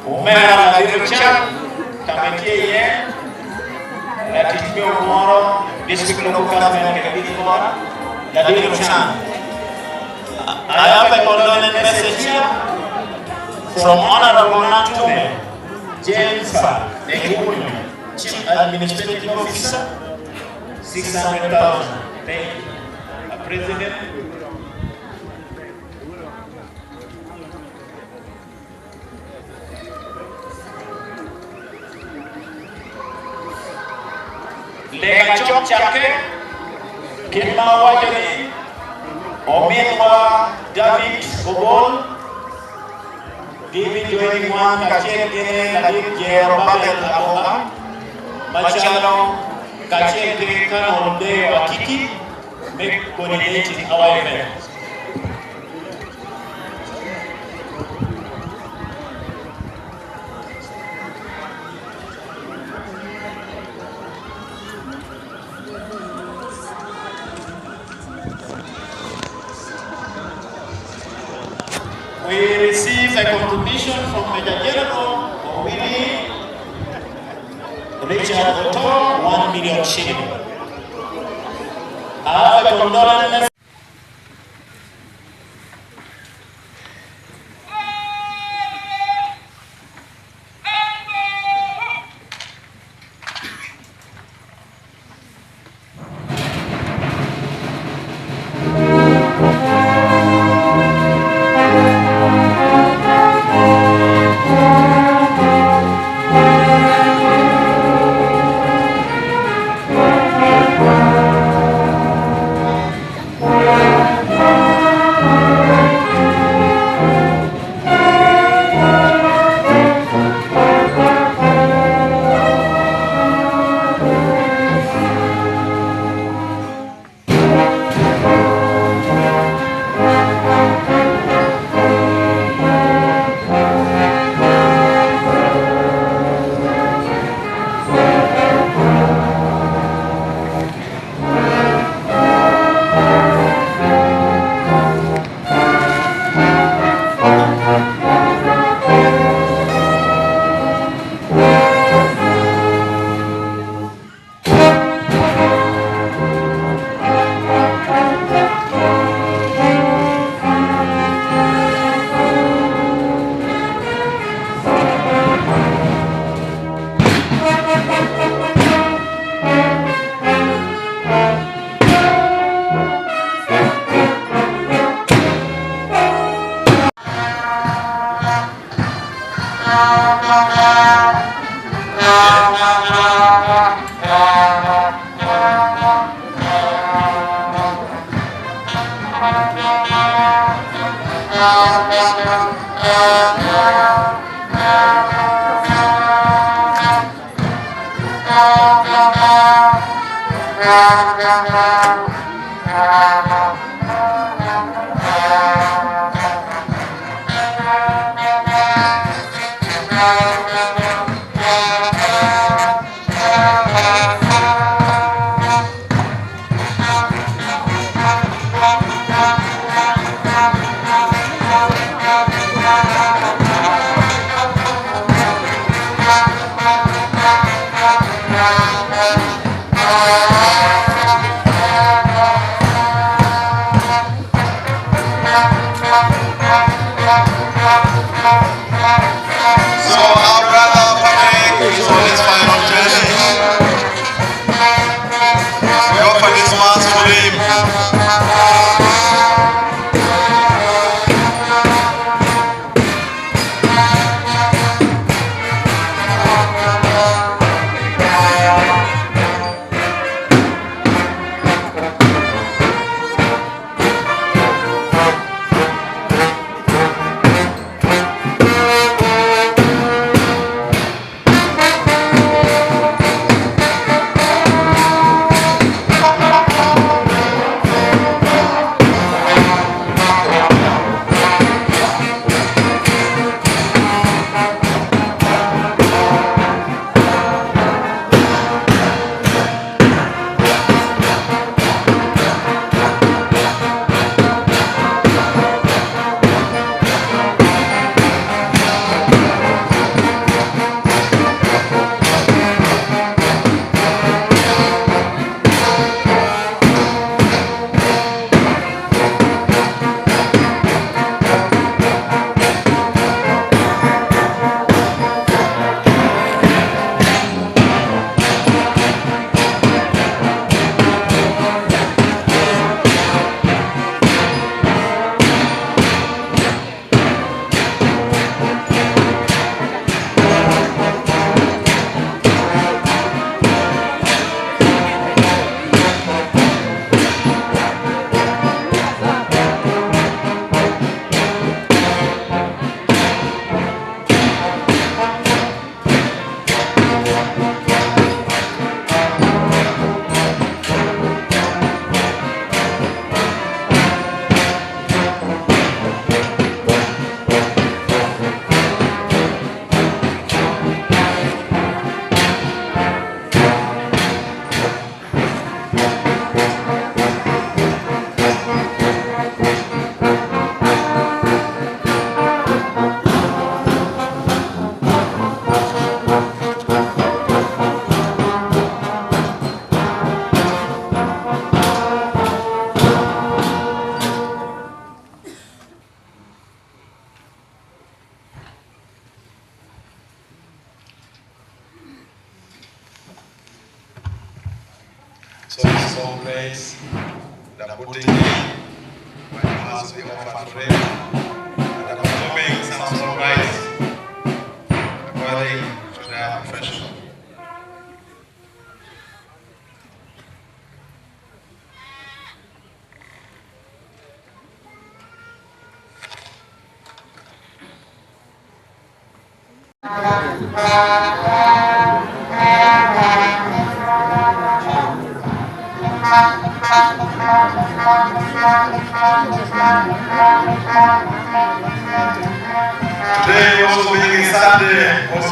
Umera la Dircha, Committee, that is tomorrow, district local government tomorrow, the Dircha. I have a condolence message here from Honorable Natume, James Neguni, Chief Administrative Officer, 600,000. Thank you. President. Lega Chope Chake, Gimara Wajani, Omiwa David Obol, David joining one, Kache Gene, Ladik Jero Babel Aboga, Machano, Kache Gene, Onde Wakiki, make coordinating our events. We received a contribution from Major General Owini Richard Batoro, 1 million shilling. I have a condolence. We offer this mass for him. small plates that are putting in when it has to be offered for them. And I'm performing some small rites according to their profession. Today also being Sunday.